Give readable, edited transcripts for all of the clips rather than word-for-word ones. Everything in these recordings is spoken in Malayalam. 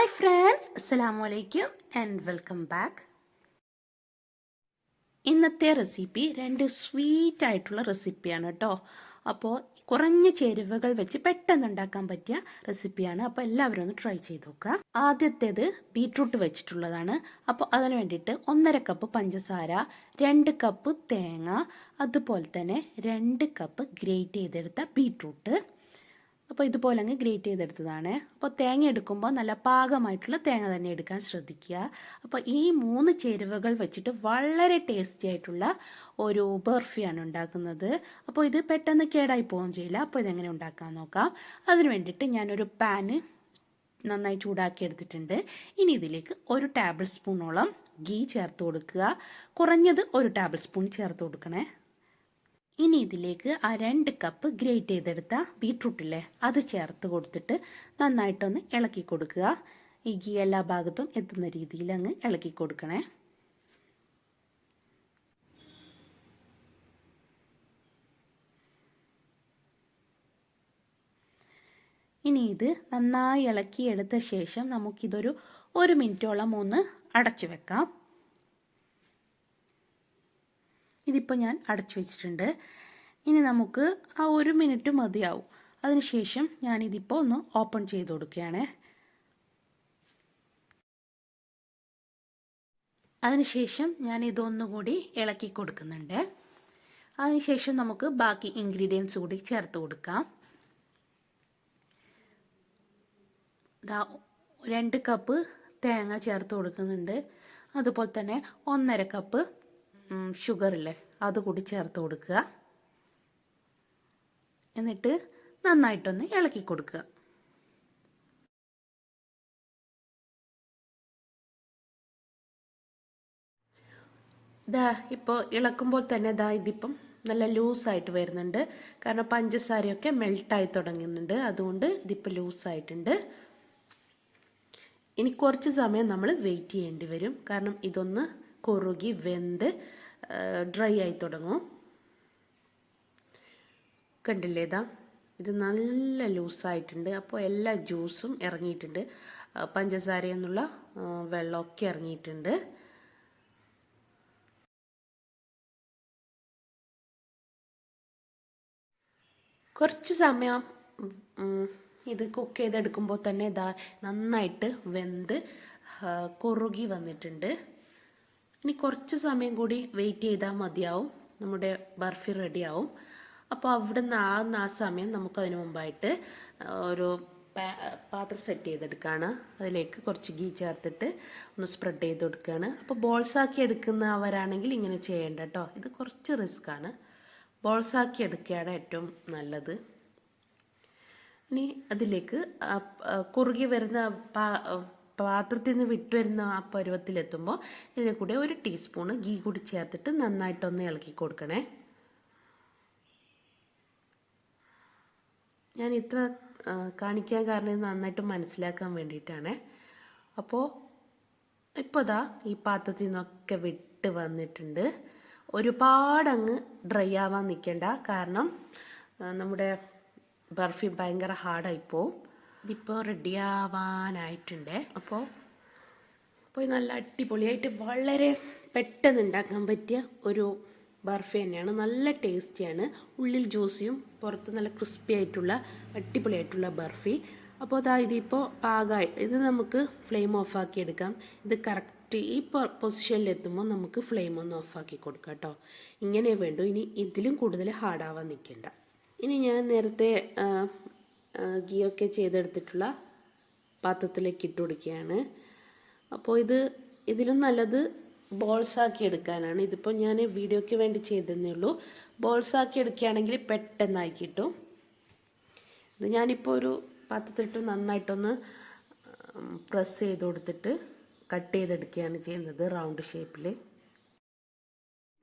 ഹായ് ഫ്രണ്ട്സ്, അസ്സലാമു അലൈക്കും ആൻഡ് വെൽക്കം ബാക്ക്. ഇന്നത്തെ റെസിപ്പി രണ്ട് സ്വീറ്റ് ആയിട്ടുള്ള റെസിപ്പിയാണ് കേട്ടോ. അപ്പോൾ കുറഞ്ഞ ചേരുവകൾ വെച്ച് പെട്ടെന്ന് ഉണ്ടാക്കാൻ പറ്റിയ റെസിപ്പിയാണ്. അപ്പോൾ എല്ലാവരും ഒന്ന് ട്രൈ ചെയ്ത് നോക്കുക. ആദ്യത്തേത് ബീട്രൂട്ട് വെച്ചിട്ടുള്ളതാണ്. അപ്പോൾ അതിന് വേണ്ടിയിട്ട് 1.5 കപ്പ് പഞ്ചസാര, 2 കപ്പ് തേങ്ങ, അതുപോലെ തന്നെ 2 കപ്പ് ഗ്രേറ്റ് ചെയ്തെടുത്ത ബീട്രൂട്ട്. അപ്പോൾ ഇതുപോലെ അങ്ങ് ഗ്രേറ്റ് ചെയ്തെടുത്തതാണ്. അപ്പോൾ തേങ്ങ എടുക്കുമ്പോൾ നല്ല പാകമായിട്ടുള്ള തേങ്ങ തന്നെ എടുക്കാൻ ശ്രദ്ധിക്കുക. അപ്പോൾ ഈ 3 ചേരുവകൾ വെച്ചിട്ട് വളരെ ടേസ്റ്റി ആയിട്ടുള്ള ഒരു ബർഫിയാണ് ഉണ്ടാക്കുന്നത്. അപ്പോൾ ഇത് പെട്ടെന്ന് കേടായി പോവുകയും ചെയ്യില്ല. അപ്പോൾ ഇതെങ്ങനെ ഉണ്ടാക്കാൻ നോക്കാം. അതിന് വേണ്ടിയിട്ട് ഞാനൊരു പാന് നന്നായി ചൂടാക്കി എടുത്തിട്ടുണ്ട്. ഇനി ഇതിലേക്ക് 1 ടേബിൾ സ്പൂണോളം ഗീ ചേർത്ത് കൊടുക്കുക. കുറഞ്ഞത് 1 ടേബിൾ സ്പൂൺ ചേർത്ത് കൊടുക്കണേ. ഇനി ഇതിലേക്ക് ആ 2 കപ്പ് ഗ്രേറ്റ് ചെയ്തെടുത്ത ബീട്രൂട്ടില്ലേ അത് ചേർത്ത് കൊടുത്തിട്ട് നന്നായിട്ടൊന്ന് ഇളക്കി കൊടുക്കുക. ഈ ഗീ എല്ലാ ഭാഗത്തും എത്തുന്ന രീതിയിൽ അങ്ങ് ഇളക്കി കൊടുക്കണേ. ഇനി ഇത് നന്നായി ഇളക്കി എടുത്ത ശേഷം നമുക്കിതൊരു 1 മിനിറ്റോളം ഒന്ന് അടച്ചു വെക്കാം. ഇതിപ്പോൾ ഞാൻ അടച്ചു വെച്ചിട്ടുണ്ട്. ഇനി നമുക്ക് ആ 1 മിനിറ്റ് മതിയാവും. അതിനുശേഷം ഞാനിതിപ്പോൾ ഒന്ന് ഓപ്പൺ ചെയ്ത് കൊടുക്കുകയാണ്. അതിനുശേഷം ഞാനിതൊന്നുകൂടി ഇളക്കി കൊടുക്കുന്നുണ്ട്. അതിനുശേഷം നമുക്ക് ബാക്കി ഇൻഗ്രീഡിയൻസ് കൂടി ചേർത്ത് കൊടുക്കാം. 2 കപ്പ് തേങ്ങ ചേർത്ത് കൊടുക്കുന്നുണ്ട്. അതുപോലെ തന്നെ 1.5 കപ്പ് ഷുഗറില്ലേ അതുകൂടി ചേർത്ത് കൊടുക്കുക. എന്നിട്ട് നന്നായിട്ടൊന്ന് ഇളക്കി കൊടുക്കുക. ഇപ്പോൾ ഇളക്കുമ്പോൾ തന്നെ ഇതിപ്പം നല്ല ലൂസായിട്ട് വരുന്നുണ്ട്. കാരണം പഞ്ചസാരയൊക്കെ മെൽട്ടായി തുടങ്ങുന്നുണ്ട്. അതുകൊണ്ട് ഇതിപ്പോൾ ലൂസായിട്ടുണ്ട്. ഇനി കുറച്ച് സമയം നമ്മൾ വെയിറ്റ് ചെയ്യേണ്ടി വരും. കാരണം ഇതൊന്ന് കുറുകി വെന്ത് ഡ്രൈ ആയി തുടങ്ങും. കണ്ടില്ലേ, ഇത് നല്ല ലൂസായിട്ടുണ്ട്. അപ്പോൾ എല്ലാ ജ്യൂസും ഇറങ്ങിയിട്ടുണ്ട്. പഞ്ചസാരയിൽ നിന്നുള്ള വെള്ളമൊക്കെ ഇറങ്ങിയിട്ടുണ്ട്. കുറച്ച് സമയം ഇത് കുക്ക് ചെയ്തെടുക്കുമ്പോൾ തന്നെ നന്നായിട്ട് വെന്ത് കുറുകി വന്നിട്ടുണ്ട്. ഇനി കുറച്ച് സമയം കൂടി വെയിറ്റ് ചെയ്താൽ മതിയാവും. നമ്മുടെ ബർഫി റെഡിയാവും. അപ്പോൾ അവിടുന്ന് ആ സമയം നമുക്കതിന് മുമ്പായിട്ട് ഒരു പാത്രം സെറ്റ് ചെയ്തെടുക്കുകയാണ്. അതിലേക്ക് കുറച്ച് ഗീ ചേർത്തിട്ട് ഒന്ന് സ്പ്രെഡ് ചെയ്ത് കൊടുക്കുകയാണ്. അപ്പോൾ ബോൾസാക്കി എടുക്കുന്നവരാണെങ്കിൽ ഇങ്ങനെ ചെയ്യേണ്ട കേട്ടോ. ഇത് കുറച്ച് റിസ്ക്കാണ്. ബോൾസാക്കി എടുക്കുകയാണ് ഏറ്റവും നല്ലത്. ഇനി അതിലേക്ക് കുറുകി വരുന്ന പാത്രത്തിൽ നിന്ന് വിട്ടുവരുന്ന ആ പരുവത്തിലെത്തുമ്പോൾ ഇതിൽ കൂടെ 1 ടീസ്പൂണ് ഗീ കൂടി ചേർത്തിട്ട് നന്നായിട്ടൊന്ന് ഇളക്കി കൊടുക്കണേ. ഞാൻ ഇത്ര കാണിക്കാൻ കാരണം ഇത് നന്നായിട്ട് മനസ്സിലാക്കാൻ വേണ്ടിയിട്ടാണ്. അപ്പോൾ ഇപ്പോൾ ഈ പാത്രത്തിൽ നിന്നൊക്കെ വിട്ട് വന്നിട്ടുണ്ട്. ഒരുപാടങ്ങ് ഡ്രൈ ആവാൻ നിൽക്കേണ്ട. കാരണം നമ്മുടെ ബർഫി ഭയങ്കര ഹാർഡായിപ്പോവും. ഇതിപ്പോൾ റെഡിയാവാനായിട്ടുണ്ട്. അപ്പോൾ നല്ല അടിപൊളിയായിട്ട് വളരെ പെട്ടെന്ന് ഉണ്ടാക്കാൻ പറ്റിയ ഒരു ബർഫി തന്നെയാണ്. നല്ല ടേസ്റ്റിയാണ്. ഉള്ളിൽ ജ്യൂസിയും പുറത്ത് നല്ല ക്രിസ്പി ആയിട്ടുള്ള അടിപൊളിയായിട്ടുള്ള ബർഫി. അപ്പോൾ ഇതിപ്പോൾ പാകമായി. ഇത് നമുക്ക് ഫ്ലെയിം ഓഫാക്കി എടുക്കാം. ഇത് കറക്റ്റ് ഈ പൊസിഷനിലെത്തുമ്പോൾ നമുക്ക് ഫ്ലെയിം ഒന്ന് ഓഫാക്കി കൊടുക്കാം കേട്ടോ. ഇങ്ങനെ വേണ്ടു. ഇനി ഇതിലും കൂടുതൽ ഹാർഡാവാൻ നിൽക്കേണ്ട. ഇനി ഞാൻ നേരത്തെ ഗീയൊക്കെ ചെയ്തെടുത്തിട്ടുള്ള പാത്രത്തിലേക്ക് ഇട്ട് കൊടുക്കുകയാണ്. അപ്പോൾ ഇതിലും നല്ലത് ബോൾസാക്കി എടുക്കാനാണ്. ഇതിപ്പോൾ ഞാൻ വീഡിയോയ്ക്ക് വേണ്ടി ചെയ്തതന്നേ ഉള്ളൂ. ബോൾസാക്കി എടുക്കുകയാണെങ്കിൽ പെട്ടെന്നായി കിട്ടും. ഇത് ഞാനിപ്പോൾ ഒരു പാത്രത്തിലിട്ട് നന്നായിട്ടൊന്ന് പ്രസ് ചെയ്ത് കൊടുത്തിട്ട് കട്ട് ചെയ്തെടുക്കുകയാണ് ചെയ്യുന്നത് റൗണ്ട് ഷേപ്പിൽ.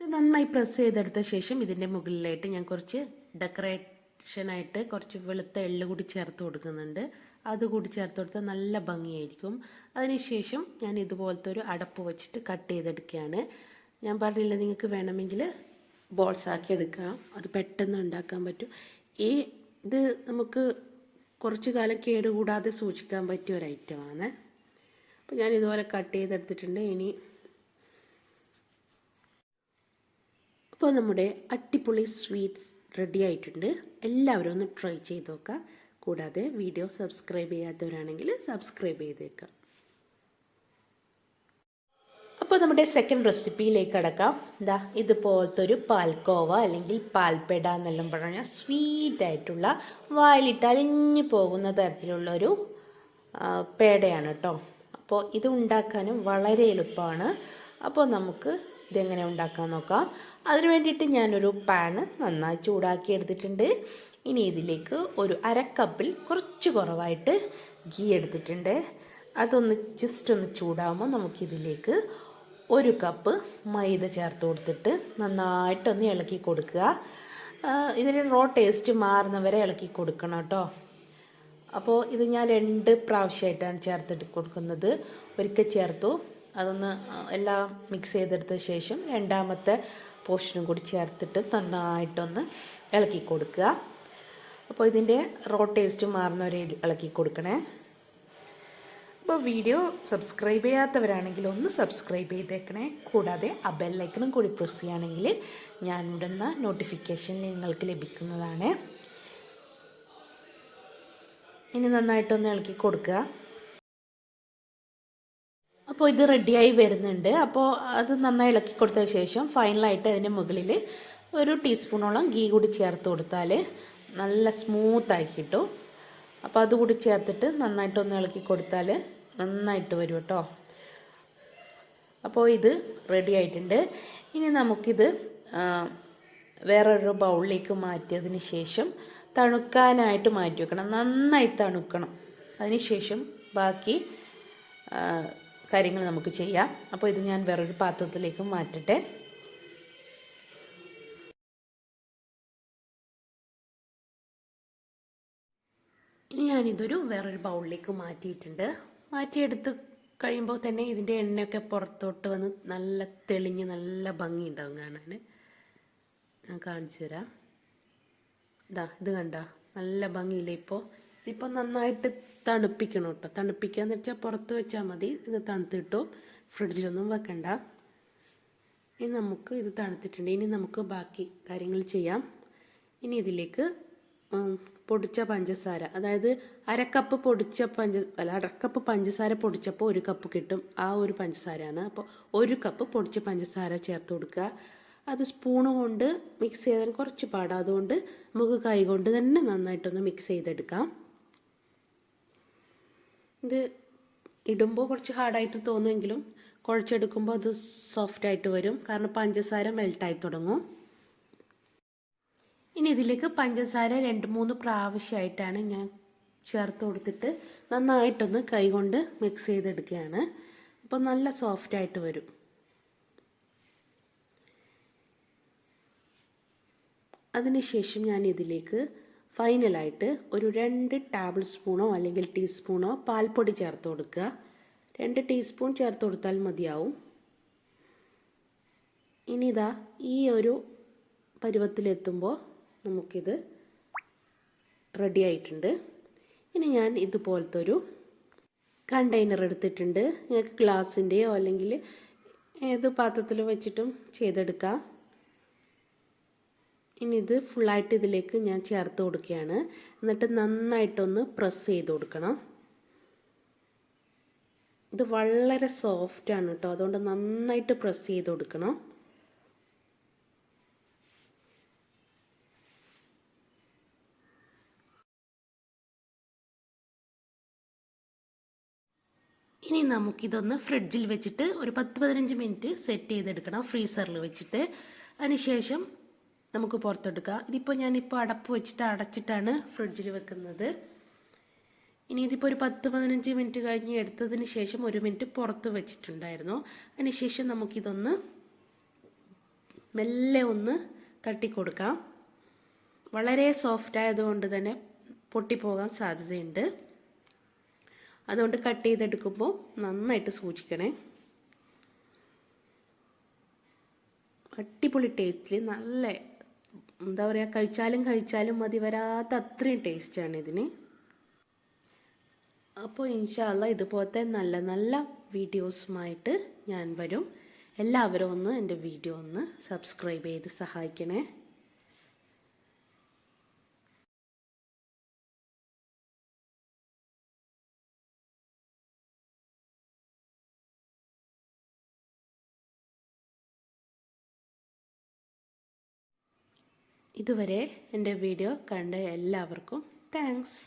ഇത് നന്നായി പ്രസ് ചെയ്തെടുത്ത ശേഷം ഇതിൻ്റെ മുകളിലായിട്ട് ഞാൻ കുറച്ച് ഡെക്കറേഷനായിട്ട് കുറച്ച് വെളുത്ത എള്ള് കൂടി ചേർത്ത് കൊടുക്കുന്നുണ്ട്. അതുകൂടി ചേർത്ത് കൊടുത്താൽ നല്ല ഭംഗിയായിരിക്കും. അതിനുശേഷം ഞാൻ ഇതുപോലത്തെ ഒരു അടപ്പ് വെച്ചിട്ട് കട്ട് ചെയ്തെടുക്കുകയാണ്. ഞാൻ പറഞ്ഞില്ല, നിങ്ങൾക്ക് വേണമെങ്കിൽ ബോൾസാക്കി എടുക്കാം. അത് പെട്ടെന്ന് ഉണ്ടാക്കാൻ പറ്റും. ഇത് നമുക്ക് കുറച്ച് കാലം കേടുകൂടാതെ സൂക്ഷിക്കാൻ പറ്റിയ ഒരു ഐറ്റമാണ്. അപ്പോൾ ഞാൻ ഇതുപോലെ കട്ട് ചെയ്തെടുത്തിട്ടുണ്ട്. ഇനി അപ്പോൾ നമ്മുടെ അട്ടിപ്പൊളി സ്വീറ്റ്സ് റെഡി ആയിട്ടുണ്ട്. എല്ലാവരും ഒന്ന് ട്രൈ ചെയ്ത് നോക്കുക. കൂടാതെ വീഡിയോ സബ്സ്ക്രൈബ് ചെയ്യാത്തവരാണെങ്കിൽ സബ്സ്ക്രൈബ് ചെയ്തേക്കാം. അപ്പോൾ നമ്മുടെ സെക്കൻഡ് റെസിപ്പിയിലേക്ക് കടക്കാം. എന്താ ഇതുപോലത്തെ ഒരു പാൽക്കോവ അല്ലെങ്കിൽ പാൽപെട എന്നെല്ലാം പറഞ്ഞാൽ സ്വീറ്റായിട്ടുള്ള വായിലിട്ട് അലിഞ്ഞു പോകുന്ന തരത്തിലുള്ളൊരു പേടയാണ് കേട്ടോ. അപ്പോൾ ഇത് ഉണ്ടാക്കാനും വളരെ എളുപ്പമാണ്. അപ്പോൾ നമുക്ക് ഇതെങ്ങനെ ഉണ്ടാക്കാൻ നോക്കാം. അതിന് വേണ്ടിയിട്ട് ഞാനൊരു പാന് നന്നായി ചൂടാക്കി എടുത്തിട്ടുണ്ട്. ഇനി ഇതിലേക്ക് ഒരു അരക്കപ്പിൽ കുറച്ച് കുറവായിട്ട് ഗീ എടുത്തിട്ടുണ്ട്. അതൊന്ന് ജസ്റ്റ് ഒന്ന് ചൂടാകുമ്പോൾ നമുക്കിതിലേക്ക് 1 കപ്പ് മൈദ ചേർത്ത് കൊടുത്തിട്ട് നന്നായിട്ടൊന്ന് ഇളക്കി കൊടുക്കുക. ഇതിന് റോ ടേസ്റ്റ് മാറുന്നവരെ ഇളക്കി കൊടുക്കണം കേട്ടോ. അപ്പോൾ ഇത് ഞാൻ 2 പ്രാവശ്യമായിട്ടാണ് ചേർത്തിട്ട് കൊടുക്കുന്നത്. ഒരിക്കൽ ചേർത്തു, അതൊന്ന് എല്ലാം മിക്സ് ചെയ്തെടുത്ത ശേഷം രണ്ടാമത്തെ പോർഷനും കൂടി ചേർത്തിട്ട് നന്നായിട്ടൊന്ന് ഇളക്കി കൊടുക്കുക. അപ്പോൾ ഇതിൻ്റെ റോ ടേസ്റ്റ് മാറുന്നവരെ ഇളക്കി കൊടുക്കണേ. അപ്പോൾ വീഡിയോ സബ്സ്ക്രൈബ് ചെയ്യാത്തവരാണെങ്കിൽ ഒന്ന് സബ്സ്ക്രൈബ് ചെയ്തേക്കണേ. കൂടാതെ ആ ബെല്ലൈക്കണും കൂടി പ്രസ് ചെയ്യുകയാണെങ്കിൽ ഞാൻ ഇടുന്ന നോട്ടിഫിക്കേഷൻ നിങ്ങൾക്ക് ലഭിക്കുന്നതാണ്. ഇനി നന്നായിട്ടൊന്ന് ഇളക്കി കൊടുക്കുക. അപ്പോൾ ഇത് റെഡിയായി വരുന്നുണ്ട്. അപ്പോൾ അത് നന്നായി ഇളക്കി കൊടുത്ത ശേഷം ഫൈനലായിട്ട് അതിൻ്റെ മുകളിൽ 1 ടീസ്പൂണോളം ഗീ കൂടി ചേർത്ത് കൊടുത്താൽ നല്ല സ്മൂത്തായി കിട്ടും. അപ്പോൾ അതുകൂടി ചേർത്തിട്ട് നന്നായിട്ടൊന്ന് ഇളക്കി കൊടുത്താൽ നന്നായിട്ട് വരും കേട്ടോ. അപ്പോൾ ഇത് റെഡി ആയിട്ടുണ്ട്. ഇനി നമുക്കിത് വേറൊരു ബൗളിലേക്ക് മാറ്റിയതിന് ശേഷം തണുക്കാനായിട്ട് മാറ്റി വെക്കണം. നന്നായി തണുക്കണം. അതിന് ശേഷം ബാക്കി കാര്യങ്ങൾ നമുക്ക് ചെയ്യാം. അപ്പോൾ ഇത് ഞാൻ വേറൊരു പാത്രത്തിലേക്ക് മാറ്റട്ടെ. ഇനി ഞാനിതൊരു വേറൊരു ബൗളിലേക്ക് മാറ്റിയിട്ടുണ്ട്. മാറ്റിയെടുത്ത് കഴിയുമ്പോൾ തന്നെ ഇതിൻ്റെ എണ്ണയൊക്കെ പുറത്തോട്ട് വന്ന് നല്ല തെളിഞ്ഞ് നല്ല ഭംഗിയുണ്ടാവും കാണാൻ. ഞാൻ കാണിച്ചു തരാം. ഇത് കണ്ട നല്ല ഭംഗിയില്ലേ. ഇപ്പോൾ നന്നായിട്ട് തണുപ്പിക്കണം കേട്ടോ. തണുപ്പിക്കുക എന്ന് വെച്ചാൽ പുറത്ത് വെച്ചാൽ മതി. ഇത് തണുത്തിട്ടു, ഫ്രിഡ്ജിലൊന്നും വെക്കണ്ട. ഇനി നമുക്ക് ഇത് തണുത്തിട്ടുണ്ട്. ഇനി നമുക്ക് ബാക്കി കാര്യങ്ങൾ ചെയ്യാം. ഇനി ഇതിലേക്ക് പൊടിച്ച പഞ്ചസാര, അതായത് അരക്കപ്പ് പഞ്ചസാര പൊടിച്ചപ്പോൾ 1 കപ്പ് കിട്ടും. ആ ഒരു പഞ്ചസാരയാണ്. അപ്പോൾ 1 കപ്പ് പൊടിച്ച പഞ്ചസാര ചേർത്ത് കൊടുക്കുക. അത് സ്പൂണ് കൊണ്ട് മിക്സ് ചെയ്താൽ കുറച്ച് പാടാം. അതുകൊണ്ട് നമുക്ക് കൈ കൊണ്ട് തന്നെ നന്നായിട്ടൊന്ന് മിക്സ് ചെയ്തെടുക്കാം. ഇത് ഇടുമ്പോൾ കുറച്ച് ഹാർഡായിട്ട് തോന്നുമെങ്കിലും കുഴച്ചെടുക്കുമ്പോൾ അത് സോഫ്റ്റായിട്ട് വരും. കാരണം പഞ്ചസാര മെൽട്ടായി തുടങ്ങും. ഇനി ഇതിലേക്ക് പഞ്ചസാര 2-3 പ്രാവശ്യമായിട്ടാണ് ഞാൻ ചേർത്ത് കൊടുത്തിട്ട് നന്നായിട്ടൊന്ന് കൈ കൊണ്ട് മിക്സ് ചെയ്തെടുക്കുകയാണ്. അപ്പോൾ നല്ല സോഫ്റ്റായിട്ട് വരും. അതിനുശേഷം ഞാൻ ഇതിലേക്ക് ഫൈനലായിട്ട് ഒരു 2 ടേബിൾ സ്പൂണോ അല്ലെങ്കിൽ ടീസ്പൂണോ പാൽപ്പൊടി ചേർത്ത് കൊടുക്കുക. 2 ടീസ്പൂൺ ചേർത്ത് കൊടുത്താൽ മതിയാവും. ഇനി ഇതാ ഈ ഒരു പരുവത്തിലെത്തുമ്പോൾ നമുക്കിത് റെഡി ആയിട്ടുണ്ട്. ഇനി ഞാൻ ഇതുപോലത്തെ ഒരു കണ്ടെയ്നർ എടുത്തിട്ടുണ്ട്. നിങ്ങൾക്ക് ഗ്ലാസിൻ്റെയോ അല്ലെങ്കിൽ ഏത് പാത്രത്തിൽ വെച്ചിട്ടും ചെയ്തെടുക്കാം. ഇനി ഇത് ഫുള്ളായിട്ട് ഇതിലേക്ക് ഞാൻ ചേർത്ത് കൊടുക്കുകയാണ്. എന്നിട്ട് നന്നായിട്ടൊന്ന് പ്രസ് ചെയ്ത് കൊടുക്കണം. ഇത് വളരെ സോഫ്റ്റാണ് കേട്ടോ. അതുകൊണ്ട് നന്നായിട്ട് പ്രസ് ചെയ്ത് കൊടുക്കണം. ഇനി നമുക്കിതൊന്ന് ഫ്രിഡ്ജിൽ വെച്ചിട്ട് ഒരു 10-15 മിനിറ്റ് സെറ്റ് ചെയ്തെടുക്കണം, ഫ്രീസറിൽ വെച്ചിട്ട്. അതിനുശേഷം നമുക്ക് പുറത്തെടുക്കാം. ഞാനിപ്പോൾ അടപ്പ് വെച്ചിട്ട് അടച്ചിട്ടാണ് ഫ്രിഡ്ജിൽ വെക്കുന്നത്. ഇനി ഇതിപ്പോൾ ഒരു 10-15 മിനിറ്റ് കഴിഞ്ഞ് എടുത്തതിന് ശേഷം 1 മിനിറ്റ് പുറത്ത് വെച്ചിട്ടുണ്ടായിരുന്നു. അതിനുശേഷം നമുക്കിതൊന്ന് മെല്ലെ ഒന്ന് തട്ടിക്കൊടുക്കാം. വളരെ സോഫ്റ്റ് ആയതുകൊണ്ട് തന്നെ പൊട്ടിപ്പോകാൻ സാധ്യതയുണ്ട്. അതുകൊണ്ട് കട്ട് ചെയ്തെടുക്കുമ്പോൾ നന്നായിട്ട് സൂക്ഷിക്കണേ. അടിപൊളി ടേസ്റ്റിൽ നല്ല എന്താ പറയുക, കഴിച്ചാലും മതി വരാത്ത അത്രയും ടേസ്റ്റാണ് ഇതിന്. അപ്പോൾ ഇൻഷാ അല്ലാ ഇതുപോലത്തെ നല്ല നല്ല വീഡിയോസുമായിട്ട് ഞാൻ വരും. എല്ലാവരും ഒന്ന് എൻ്റെ വീഡിയോ ഒന്ന് സബ്സ്ക്രൈബ് ചെയ്ത് സഹായിക്കണേ. ഇതുവരെ എൻ്റെ വീഡിയോ കണ്ട എല്ലാവർക്കും താങ്ക്സ്.